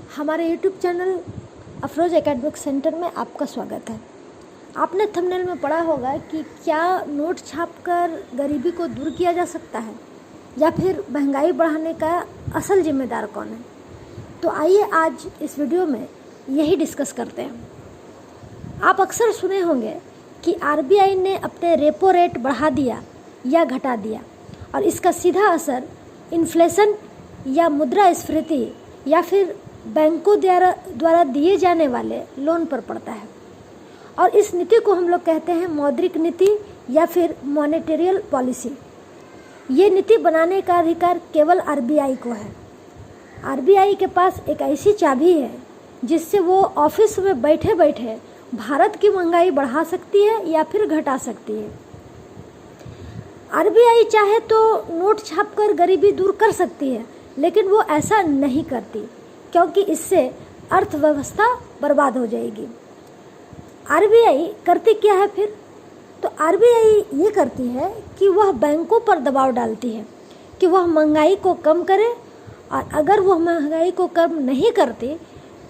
हमारे YouTube channel Afroz academic centre में आपका स्वागत है। आपने थंबनेल में पढ़ा होगा कि क्या नोट छापकर गरीबी को दूर किया जा सकता है या फिर महंगाई बढ़ाने का असल जिम्मेदार कौन है। तो आइए आज इस वीडियो में यही डिस्कस करते हैं। आप अक्सर सुने होंगे कि RBI ने अपने रेपो रेट बढ़ा दिया या घटा दिया और इसका सीधा असर इन्फ्लेशन या मुद्रास्फीति या फिर बैंकों द्वारा दिए जाने वाले लोन पर पड़ता है। और इस नीति को हम लोग कहते हैं मौद्रिक नीति या फिर मॉनेटरियल पॉलिसी। ये नीति बनाने का अधिकार केवल RBI को है। RBI के पास एक ऐसी चाबी है जिससे वो ऑफिस में बैठे बैठे भारत की महंगाई बढ़ा सकती है या फिर घटा सकती है। RBI चाहे तो नोट छापकर गरीबी दूर कर सकती है, लेकिन वो ऐसा नहीं करती क्योंकि इससे अर्थव्यवस्था बर्बाद हो जाएगी। RBI करती क्या है फिर? तो RBI ये करती है कि वह बैंकों पर दबाव डालती है कि वह महंगाई को कम करे, और अगर वह महंगाई को कम नहीं करती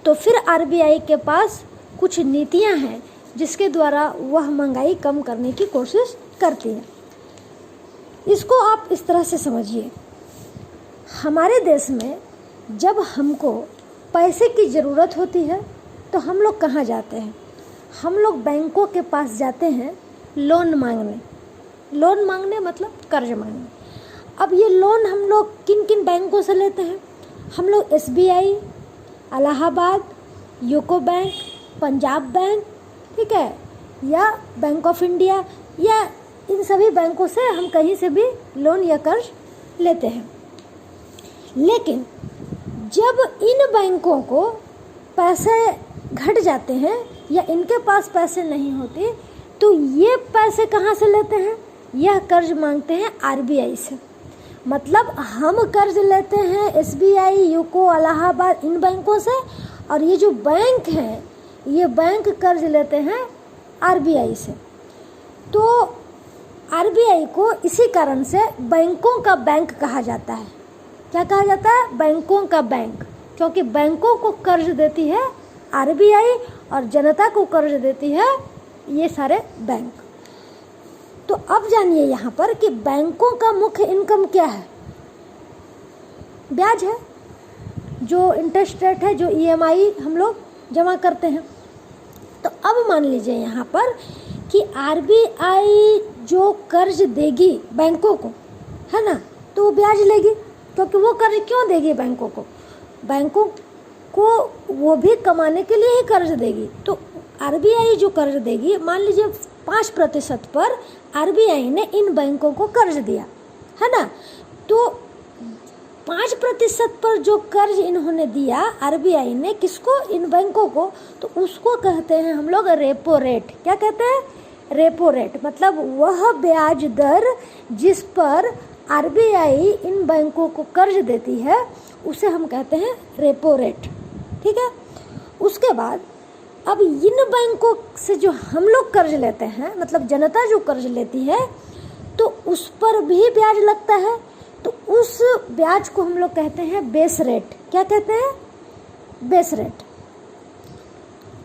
तो फिर RBI के पास कुछ नीतियां हैं जिसके द्वारा वह महंगाई कम करने की कोशिश करती है। इसको आप इस तरह से समझिए, हमारे देश में जब हमको पैसे की ज़रूरत होती है तो हम लोग कहाँ जाते हैं? हम लोग बैंकों के पास जाते हैं लोन मांगने। लोन मांगने मतलब कर्ज मांगने। अब ये लोन हम लोग किन किन बैंकों से लेते हैं? हम लोग SBI, Allahabad, UCO bank, Punjab bank, ठीक है, या बैंक ऑफ इंडिया, या इन सभी बैंकों से हम कहीं से भी लोन या कर्ज लेते हैं। लेकिन जब इन बैंकों को पैसे घट जाते हैं या इनके पास पैसे नहीं होते तो ये पैसे कहाँ से लेते हैं? यह कर्ज मांगते हैं RBI से। मतलब हम कर्ज लेते हैं SBI, यूको, इलाहाबाद, इन बैंकों से, और ये जो बैंक हैं ये बैंक कर्ज लेते हैं RBI से। तो RBI को इसी कारण से बैंकों का बैंक कहा जाता है। क्या कहा जाता है? बैंकों का बैंक, क्योंकि बैंकों को कर्ज देती है RBI और जनता को कर्ज देती है ये सारे बैंक। तो अब जानिए यहाँ पर कि बैंकों का मुख्य इनकम क्या है? ब्याज है, जो इंटरेस्ट रेट है, जो EMI हम लोग जमा करते हैं। तो अब मान लीजिए यहाँ पर कि RBI जो कर्ज देगी बैंकों को, है ना, तो वो ब्याज लेगी, क्योंकि वो कर्ज क्यों देगी बैंकों को? बैंकों को वो भी कमाने के लिए ही कर्ज देगी। तो RBI जो कर्ज देगी, मान लीजिए 5% पर RBI ने इन बैंकों को कर्ज दिया, है ना, तो 5% पर जो कर्ज इन्होंने दिया RBI ने, किसको? इन बैंकों को, तो उसको कहते हैं हम लोग रेपो रेट। क्या कहते हैं? Repo rate. मतलब वह ब्याज दर जिस पर RBI इन बैंकों को कर्ज देती है उसे हम कहते हैं रेपो रेट, ठीक है। उसके बाद अब इन बैंकों से जो हम लोग कर्ज लेते हैं, मतलब जनता जो कर्ज लेती है, तो उस पर भी ब्याज लगता है। तो उस ब्याज को हम लोग कहते हैं बेस रेट। क्या कहते हैं? Base rate.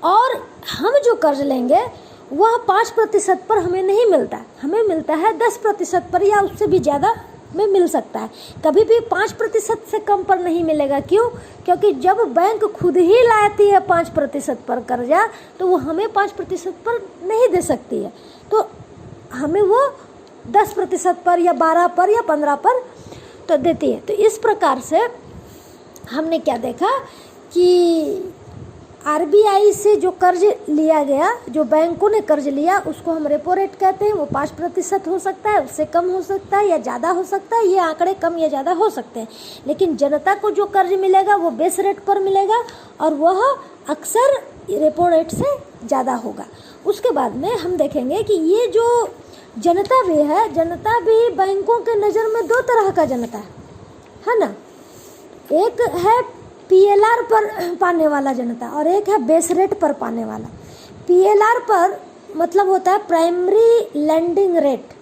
और हम जो कर्ज लेंगे वह 5% पर हमें नहीं मिलता, हमें मिलता है 10% पर, या उससे भी ज़्यादा में मिल सकता है। कभी भी 5% से कम पर नहीं मिलेगा। क्यों? क्योंकि जब बैंक खुद ही लाती है 5% पर कर्जा, तो वो हमें 5% पर नहीं दे सकती है, तो हमें वो 10% पर या 12 पर या 15 पर तो देती है। तो इस प्रकार से हमने क्या देखा कि RBI से जो कर्ज लिया गया, जो बैंकों ने कर्ज लिया, उसको हम रेपो रेट कहते हैं। वो 5% हो सकता है, उससे कम हो सकता है या ज़्यादा हो सकता है। ये आंकड़े कम या ज़्यादा हो सकते हैं, लेकिन जनता को जो कर्ज मिलेगा वो बेस रेट पर मिलेगा और वह अक्सर रेपो रेट से ज़्यादा होगा। उसके बाद में हम देखेंगे कि ये जो जनता भी है, जनता भी बैंकों के नज़र में दो तरह का जनता है ना। एक है PLR पर पाने वाला जनता और एक है बेस रेट पर पाने वाला। PLR पर मतलब होता है प्राइमरी लैंडिंग रेट।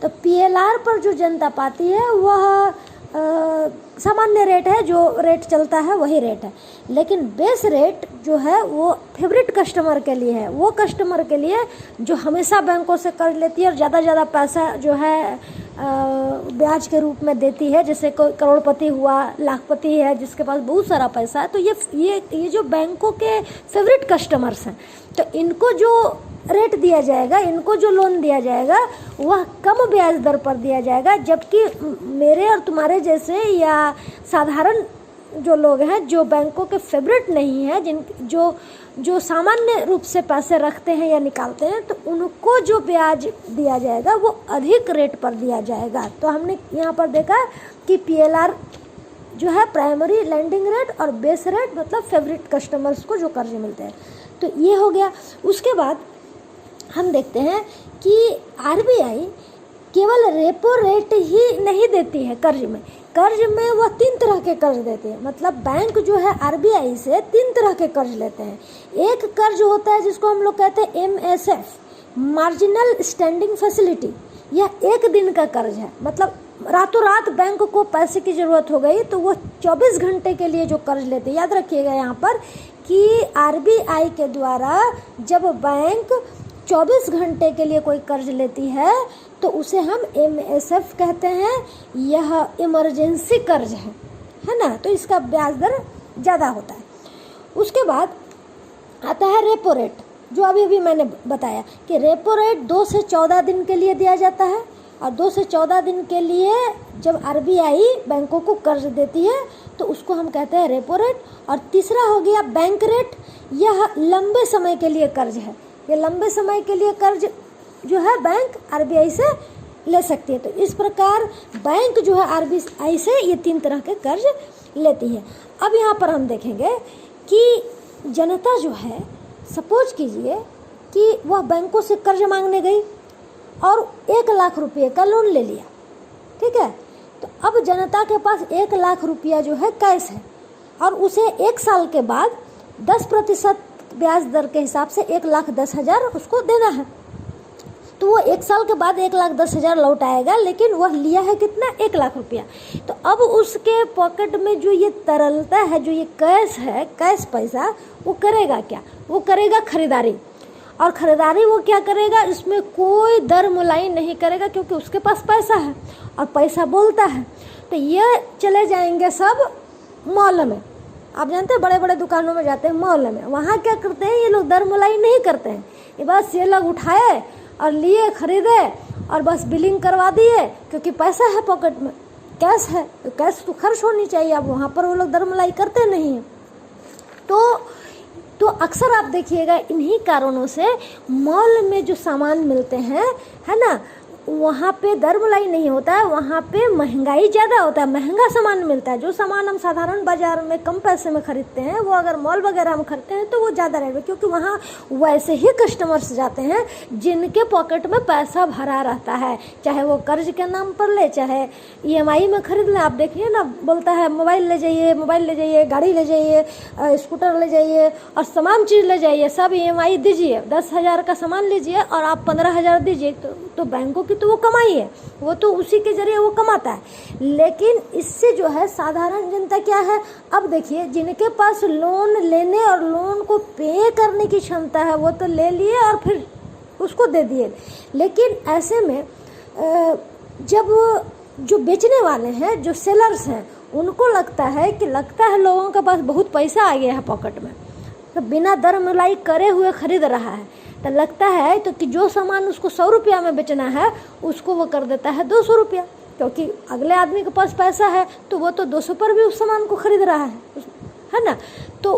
तो PLR पर जो जनता पाती है वह सामान्य रेट है, जो रेट चलता है वही रेट है। लेकिन बेस रेट जो है वो फेवरेट कस्टमर के लिए है, वो कस्टमर के लिए जो हमेशा बैंकों से कर्ज लेती है और ज़्यादा पैसा जो है ब्याज के रूप में देती है। जैसे कोई करोड़पति हुआ, लाखपति है जिसके पास बहुत सारा पैसा है, तो ये जो बैंकों के फेवरेट कस्टमर्स हैं, तो इनको जो रेट दिया जाएगा, इनको जो लोन दिया जाएगा वह कम ब्याज दर पर दिया जाएगा। जबकि मेरे और तुम्हारे जैसे या साधारण जो लोग हैं जो बैंकों के फेवरेट नहीं हैं, जो सामान्य रूप से पैसे रखते हैं या निकालते हैं, तो उनको जो ब्याज दिया जाएगा वो अधिक रेट पर दिया जाएगा। तो हमने यहाँ पर देखा कि PLR जो है प्राइमरी लैंडिंग रेट और बेस रेट मतलब फेवरेट कस्टमर्स को जो कर्ज मिलते हैं, तो ये हो गया। उसके बाद हम देखते हैं कि RBI केवल रेपो रेट ही नहीं देती है कर्ज में वह 3 तरह के कर्ज देते हैं। मतलब बैंक जो है RBI से 3 तरह के कर्ज लेते हैं। एक कर्ज होता है जिसको हम लोग कहते हैं MSF, मार्जिनल स्टैंडिंग फैसिलिटी। यह 1 दिन का कर्ज है, मतलब रातों रात बैंक को पैसे की ज़रूरत हो गई तो वो 24 घंटे के लिए जो कर्ज लेते हैं। याद रखिएगा यहाँ पर कि RBI के द्वारा जब बैंक 24 घंटे के लिए कोई कर्ज लेती है तो उसे हम MSF कहते हैं। यह इमरजेंसी कर्ज है ना, तो इसका ब्याज दर ज़्यादा होता है। उसके बाद आता है रेपो रेट, जो अभी मैंने बताया कि रेपो रेट 2 से 14 दिन के लिए दिया जाता है, और 2 से 14 दिन के लिए जब RBI बैंकों को कर्ज देती है तो उसको हम कहते हैं रेपो रेट। और तीसरा हो गया बैंक रेट, यह लंबे समय के लिए कर्ज है। ये लंबे समय के लिए कर्ज जो है बैंक RBI से ले सकती है। तो इस प्रकार बैंक जो है RBI से ये 3 तरह के कर्ज लेती है। अब यहाँ पर हम देखेंगे कि जनता जो है, सपोज कीजिए कि वह बैंकों से कर्ज मांगने गई और 1 लाख रुपये का लोन ले लिया, ठीक है। तो अब जनता के पास 1 लाख रुपया जो है कैश है और उसे 1 साल के बाद 10% ब्याज दर के हिसाब से 1,10,000 उसको देना है। तो वो 1 साल के बाद 1,10,000 लौट आएगा, लेकिन वह लिया है कितना, 1 लाख रुपया। तो अब उसके पॉकेट में जो ये तरलता है, जो ये कैश है, कैश पैसा, वो करेगा क्या, वो करेगा खरीदारी। और ख़रीदारी वो क्या करेगा, इसमें कोई दर मुलाई नहीं करेगा क्योंकि उसके पास पैसा है और पैसा बोलता है। तो ये चले जाएंगे सब मॉल में। आप जानते हैं बड़े बड़े दुकानों में जाते हैं मॉल में, वहाँ क्या करते हैं, ये लोग दर मुलाई नहीं करते हैं। ये बस ये लोग उठाए और लिए, खरीदे और बस बिलिंग करवा दिए, क्योंकि पैसा है पॉकेट में, कैश है, तो कैश तो खर्च होनी चाहिए। अब वहाँ पर वो लोग दर मुलाई करते नहीं हैं। तो अक्सर आप देखिएगा इन्हीं कारणों से मॉल में जो सामान मिलते हैं, है ना, वहाँ पे दर मुलाई नहीं होता है, वहाँ पे महंगाई ज़्यादा होता है, महंगा सामान मिलता है। जो सामान हम साधारण बाज़ार में कम पैसे में ख़रीदते हैं, वो अगर मॉल वगैरह में खरीदते हैं तो वो ज़्यादा रेट में, क्योंकि वहाँ वैसे ही कस्टमर्स जाते हैं जिनके पॉकेट में पैसा भरा रहता है, चाहे वो कर्ज के नाम पर ले, चाहे EMI में खरीद लें। आप देखिए ना, बोलता है मोबाइल ले जाइए, गाड़ी ले जाइए, स्कूटर ले जाइए और तमाम चीज़ ले जाइए, सब EMI दीजिए। 10,000 का सामान लीजिए और आप 15,000 दीजिए, तो बैंकों की तो वो कमाई है, वो तो उसी के जरिए वो कमाता है। लेकिन इससे जो है साधारण जनता क्या है, अब देखिए जिनके पास लोन लेने और लोन को पे करने की क्षमता है वो तो ले लिए और फिर उसको दे दिए। लेकिन ऐसे में जब जो बेचने वाले हैं, जो सेलर्स हैं, उनको लगता है लोगों के पास बहुत पैसा आ गया है पॉकेट में, तो बिना दर मलाई करे हुए खरीद रहा है, तो लगता है तो कि जो सामान उसको 100 रुपया में बेचना है उसको वो कर देता है 200 रुपया, क्योंकि अगले आदमी के पास पैसा है तो वो तो 200 पर भी उस सामान को खरीद रहा है ना। तो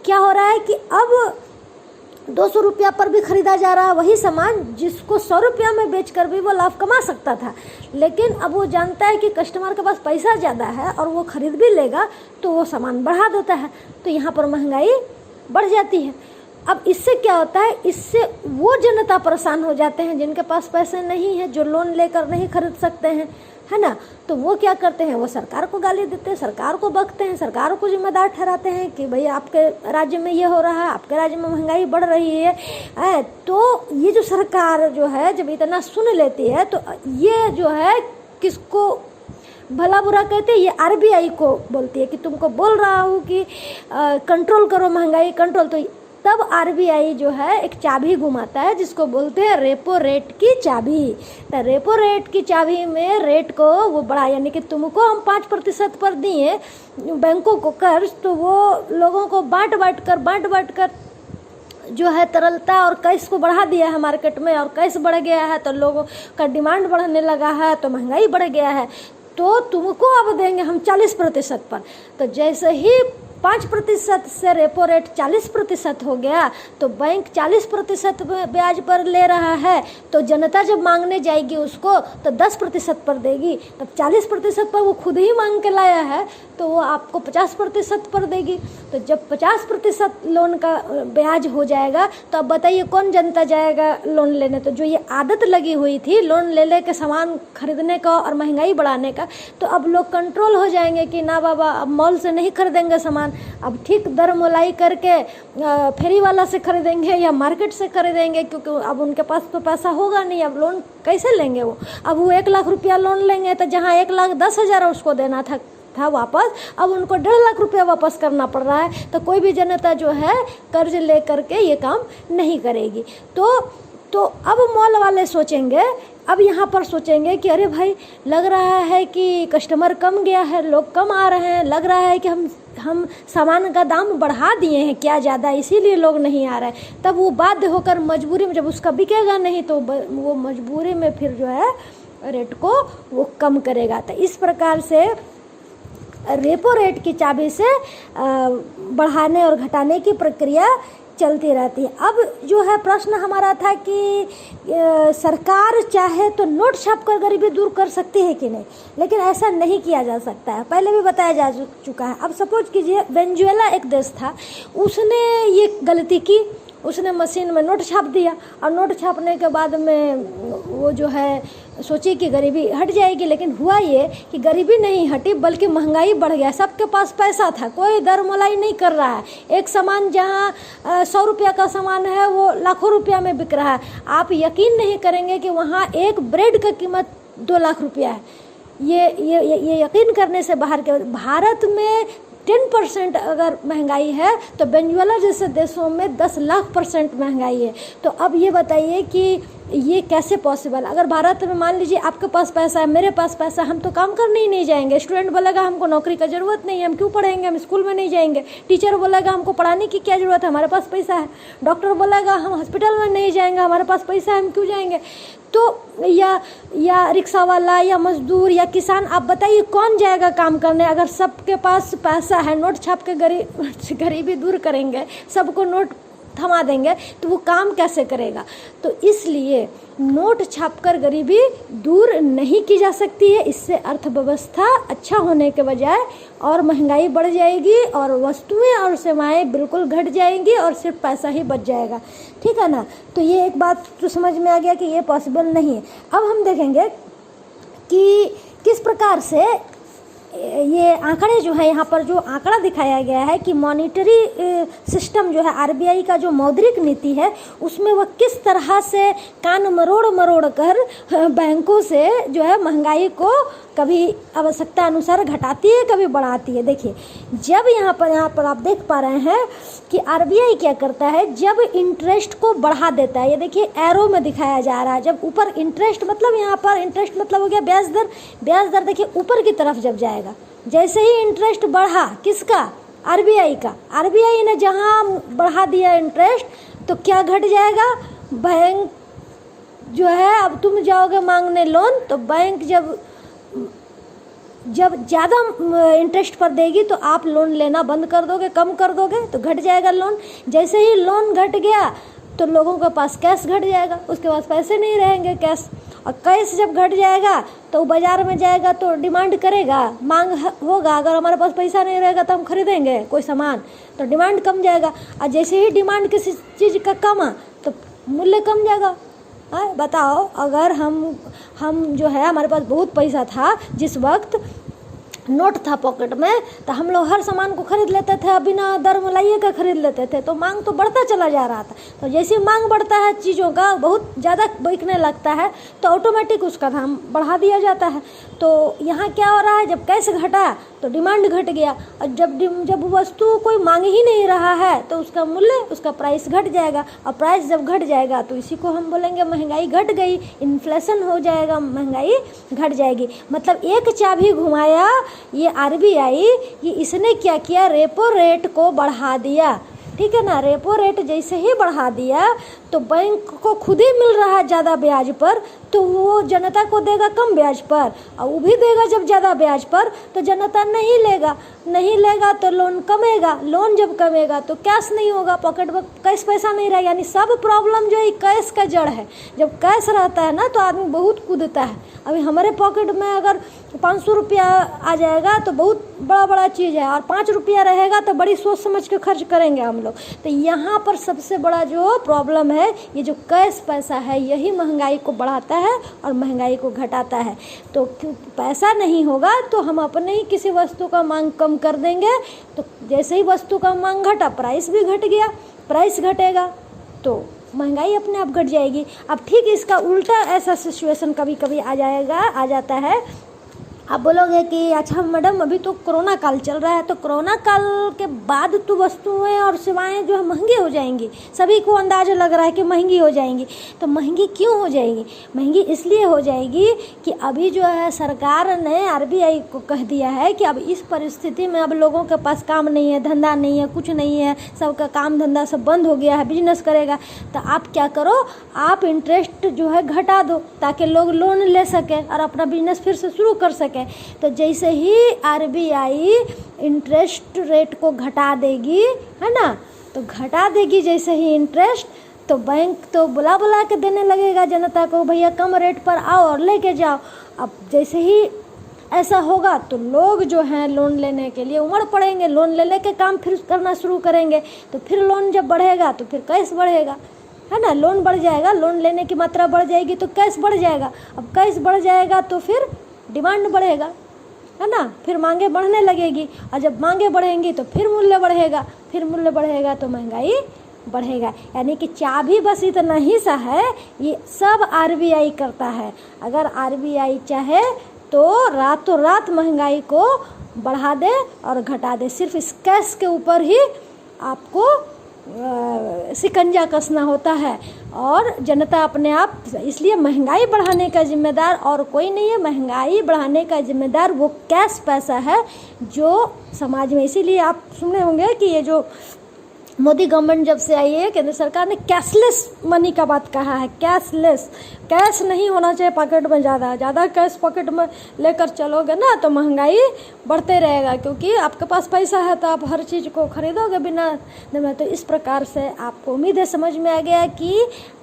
क्या हो रहा है कि अब 200 रुपया पर भी खरीदा जा रहा है वही सामान जिसको 100 रुपया में बेचकर भी वो लाभ कमा सकता था। लेकिन अब वो जानता है कि कस्टमर के पास पैसा ज़्यादा है और वो खरीद भी लेगा, तो वो सामान बढ़ा देता है, तो यहाँ पर महंगाई बढ़ जाती है। अब इससे क्या होता है, इससे वो जनता परेशान हो जाते हैं जिनके पास पैसे नहीं हैं, जो लोन लेकर नहीं खरीद सकते हैं, है ना। तो वो क्या करते हैं, वो सरकार को गाली देते हैं, सरकार को बकते हैं, सरकार को जिम्मेदार ठहराते हैं कि भाई आपके राज्य में ये हो रहा है, आपके राज्य में महंगाई बढ़ रही है। तो ये जो सरकार जो है जब इतना सुन लेती है तो ये जो है किसको भला बुरा कहते हैं, ये आरबीआई को बोलती है कि तुमको बोल रहा हूँ कि कंट्रोल करो महंगाई, कंट्रोल। तो तब आरबीआई जो है एक चाबी घुमाता है जिसको बोलते हैं रेपो रेट की चाबी। तो रेपो रेट की चाबी में रेट को वो बढ़ा, यानी कि तुमको हम 5% पर दिए बैंकों को कर्ज, तो वो लोगों को बांट बांट कर जो है तरलता और कैश को बढ़ा दिया है मार्केट में, और कैश बढ़ गया है तो लोगों का डिमांड बढ़ने लगा है, तो महंगाई बढ़ गया है। तो तुमको अब देंगे हम 40% पर। तो जैसे ही 5% से रेपो रेट 40% हो गया, तो बैंक 40% ब्याज पर ले रहा है, तो जनता जब मांगने जाएगी उसको तो 10% पर देगी। तब 40% पर वो खुद ही मांग के लाया है, तो वो आपको 50% पर देगी। तो जब 50% लोन का ब्याज हो जाएगा, तो अब बताइए कौन जनता जाएगा लोन लेने। तो जो ये आदत लगी हुई थी लोन ले के सामान खरीदने का और महंगाई बढ़ाने का, तो अब लोग कंट्रोल हो जाएंगे कि ना बाबा अब मॉल से नहीं खरीदेंगे सामान, अब ठीक दर मोलाई करके फेरी वाला से खरीदेंगे या मार्केट से खरीदेंगे, क्योंकि अब उनके पास तो पैसा होगा नहीं। अब लोन कैसे लेंगे वो? अब वो 1 लाख रुपया लोन लेंगे तो जहाँ 1,10,000 उसको देना था वापस, अब उनको 1.5 लाख रुपया वापस करना पड़ रहा है। तो कोई भी जनता जो है कर्ज ले करके ये काम नहीं करेगी। तो अब मॉल वाले सोचेंगे, अब यहाँ पर सोचेंगे कि अरे भाई लग रहा है कि कस्टमर कम गया है, लोग कम आ रहे हैं, लग रहा है कि हम सामान का दाम बढ़ा दिए हैं क्या ज़्यादा, इसीलिए लोग नहीं आ रहे हैं। तब वो बाध्य होकर मजबूरी में, जब उसका बिकेगा नहीं तो वो मजबूरी में फिर जो है रेट को वो कम करेगा। तो इस प्रकार से रेपो रेट की चाबी से बढ़ाने और घटाने की प्रक्रिया चलती रहती है। अब जो है प्रश्न हमारा था कि सरकार चाहे तो नोट छापकर गरीबी दूर कर सकती है कि नहीं, लेकिन ऐसा नहीं किया जा सकता है, पहले भी बताया जा चुका है। अब सपोज कीजिए वेनेजुएला एक देश था, उसने ये गलती की, उसने मशीन में नोट छाप दिया, और नोट छापने के बाद में वो जो है सोची कि गरीबी हट जाएगी, लेकिन हुआ ये कि गरीबी नहीं हटी बल्कि महंगाई बढ़ गया। सबके पास पैसा था, कोई दर मोलाई नहीं कर रहा है। एक सामान जहाँ 100 रुपया का सामान है वो लाखों रुपया में बिक रहा है। आप यकीन नहीं करेंगे कि वहाँ एक ब्रेड का कीमत 2 लाख रुपया है। ये यकीन करने से बाहर के, भारत में 10% अगर महंगाई है तो वेनेजुएला जैसे देशों में 10 लाख % महंगाई है। तो अब ये बताइए कि ये कैसे पॉसिबल? अगर भारत में मान लीजिए आपके पास पैसा है, मेरे पास पैसा, हम तो काम करने ही नहीं जाएंगे। स्टूडेंट बोलेगा हमको नौकरी का ज़रूरत नहीं है, हम क्यों पढ़ेंगे, हम स्कूल में नहीं जाएंगे। टीचर बोलेगा हमको पढ़ाने की क्या ज़रूरत है, हमारे पास पैसा है। डॉक्टर बोलेगा हम हॉस्पिटल में नहीं जाएंगे, हमारे पास पैसा है, हम क्यों जाएंगे। तो या रिक्शा वाला या मजदूर या किसान, आप बताइए कौन जाएगा काम करने? अगर सबके पास पैसा है, नोट छाप के गरीबी दूर करेंगे, सबको नोट थमा देंगे, तो वो काम कैसे करेगा? तो इसलिए नोट छापकर गरीबी दूर नहीं की जा सकती है। इससे अर्थव्यवस्था अच्छा होने के बजाय और महंगाई बढ़ जाएगी और वस्तुएं और सेवाएं बिल्कुल घट जाएंगी और सिर्फ पैसा ही बच जाएगा। ठीक है ना? तो ये एक बात तो समझ में आ गया कि ये पॉसिबल नहीं है। अब हम देखेंगे कि किस प्रकार से ये आंकड़े जो है, यहाँ पर जो आंकड़ा दिखाया गया है कि मॉनिटरी सिस्टम जो है आरबीआई का जो मौद्रिक नीति है उसमें वह किस तरह से कान मरोड़ कर बैंकों से जो है महंगाई को कभी आवश्यकता अनुसार घटाती है, कभी बढ़ाती है। देखिए जब यहाँ पर आप देख पा रहे हैं कि आरबीआई क्या करता है, जब इंटरेस्ट को बढ़ा देता है, ये देखिए एरो में दिखाया जा रहा है। जब ऊपर इंटरेस्ट मतलब यहाँ पर इंटरेस्ट मतलब हो गया ब्याज दर देखिए ऊपर की तरफ जब जाएगा, जैसे ही इंटरेस्ट बढ़ा किसका, आरबीआई का, आरबीआई ने जहाँ बढ़ा दिया इंटरेस्ट तो क्या घट जाएगा, बैंक जो है, अब तुम जाओगे मांगने लोन तो बैंक जब ज़्यादा इंटरेस्ट पर देगी तो आप लोन लेना बंद कर दोगे, कम कर दोगे, तो घट जाएगा लोन। जैसे ही लोन घट गया तो लोगों के पास कैश घट जाएगा, उसके पास पैसे नहीं रहेंगे कैश, और कैश जब घट जाएगा तो बाज़ार में जाएगा तो डिमांड करेगा, मांग होगा। अगर हमारे पास पैसा नहीं रहेगा तो हम खरीदेंगे कोई सामान, तो डिमांड कम जाएगा, और जैसे ही डिमांड किसी चीज़ का कमा तो मूल्य कम जाएगा। बताओ अगर हम जो है हमारे पास बहुत पैसा था, जिस वक्त नोट था पॉकेट में, तो हम लोग हर सामान को खरीद लेते थे, बिना दर मोलाइए का खरीद लेते थे, तो मांग तो बढ़ता चला जा रहा था। तो जैसे मांग बढ़ता है चीज़ों का, बहुत ज़्यादा बिकने लगता है, तो ऑटोमेटिक उसका दाम बढ़ा दिया जाता है। तो यहाँ क्या हो रहा है, जब कैश घटा तो डिमांड घट गया, और जब वस्तु कोई मांग ही नहीं रहा है तो उसका मूल्य, उसका प्राइस घट जाएगा, और प्राइस जब घट जाएगा तो इसी को हम बोलेंगे महंगाई घट गई, इन्फ्लेशन हो जाएगा, महंगाई घट जाएगी। मतलब एक चाबी घुमाया ये आरबीआई, ये इसने क्या किया, रेपो रेट को बढ़ा दिया, ठीक है ना। रेपो रेट जैसे ही बढ़ा दिया तो बैंक को खुद ही मिल रहा है ज़्यादा ब्याज पर, तो वो जनता को देगा कम ब्याज पर, और वो भी देगा जब ज़्यादा ब्याज पर तो जनता नहीं लेगा तो लोन कमेगा, लोन जब कमेगा तो कैश नहीं होगा, पॉकेट में कैश पैसा नहीं रहेगा। यानी सब प्रॉब्लम जो है कैश का जड़ है। जब कैश रहता है ना तो आदमी बहुत कूदता है। अभी हमारे पॉकेट में अगर 500 रुपया आ जाएगा तो बहुत बड़ा चीज़ है, और 5 रुपया रहेगा तो बड़ी सोच समझ के खर्च करेंगे हम लोग। तो यहाँ पर सबसे बड़ा जो प्रॉब्लम है, ये जो कैश पैसा है, यही महंगाई को बढ़ाता है और महंगाई को घटाता है। तो क्यों पैसा नहीं होगा तो हम अपने ही किसी वस्तु का मांग कम कर देंगे, तो जैसे ही वस्तु का मांग घटा प्राइस भी घट गया, प्राइस घटेगा तो महंगाई अपने आप घट जाएगी। अब ठीक इसका उल्टा ऐसा सिचुएशन कभी कभी आ जाता है। आप बोलोगे कि अच्छा मैडम अभी तो कोरोना काल चल रहा है, तो कोरोना काल के बाद तो वस्तुएं और सेवाएं जो है महंगी हो जाएंगी, सभी को अंदाज़ा लग रहा है कि महंगी हो जाएंगी। तो महंगी क्यों हो जाएगी? महंगी इसलिए हो जाएगी कि अभी जो है सरकार ने आरबीआई को कह दिया है कि अब इस परिस्थिति में अब लोगों के पास काम नहीं है, धंधा नहीं है, कुछ नहीं है, सबका काम धंधा सब बंद हो गया है, बिजनेस करेगा। तो आप क्या करो, आप इंटरेस्ट जो है घटा दो ताकि लोग लोन ले सकें और अपना बिजनेस फिर से शुरू कर सकें। तो जैसे ही आरबीआई इंटरेस्ट रेट को घटा देगी, है ना, तो घटा देगी जैसे ही इंटरेस्ट, तो बैंक तो बुला के देने लगेगा जनता को, भैया कम रेट पर आओ और लेके जाओ। अब जैसे ही ऐसा होगा तो लोग जो हैं लोन लेने के लिए उमड़ पड़ेंगे, लोन ले के काम फिर करना शुरू करेंगे। तो फिर लोन जब बढ़ेगा तो फिर कैश बढ़ेगा, है ना, लोन बढ़ जाएगा, लोन लेने की मात्रा बढ़ जाएगी तो कैश बढ़ जाएगा। अब कैश बढ़ जाएगा तो फिर डिमांड बढ़ेगा, है ना, फिर मांगे बढ़ने लगेगी, और जब मांगे बढ़ेंगी तो फिर मूल्य बढ़ेगा, फिर मूल्य बढ़ेगा तो महंगाई बढ़ेगा। यानी कि चाबी बस इतना ही सा है, ये सब आरबीआई करता है। अगर आरबीआई चाहे तो रातों रात महंगाई को बढ़ा दे और घटा दे, सिर्फ इस कैश के ऊपर ही आपको शिकंजा कसना होता है, और जनता अपने आप। इसलिए महंगाई बढ़ाने का जिम्मेदार और कोई नहीं है, महंगाई बढ़ाने का जिम्मेदार वो कैश पैसा है जो समाज में। इसीलिए आप सुने होंगे कि ये जो मोदी गवर्नमेंट जब से आई है, केंद्र सरकार ने कैशलेस मनी का बात कहा है। कैश नहीं होना चाहिए पॉकेट में, ज़्यादा कैश पॉकेट में लेकर चलोगे ना तो महंगाई बढ़ते रहेगा, क्योंकि आपके पास पैसा है तो आप हर चीज़ को खरीदोगे बिना में। तो इस प्रकार से आपको उम्मीद है समझ में आ गया कि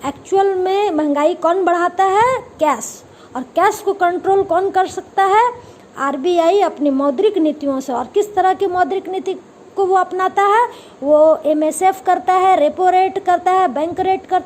एक्चुअल में महंगाई कौन बढ़ाता है, कैश। और कैश को कंट्रोल कौन कर सकता है, आरबीआई अपनी मौद्रिक नीतियों से। और किस तरह की मौद्रिक नीति को वो अपनाता है, वो एमएसएफ करता है, रेपो रेट करता है, बैंक रेट करता है।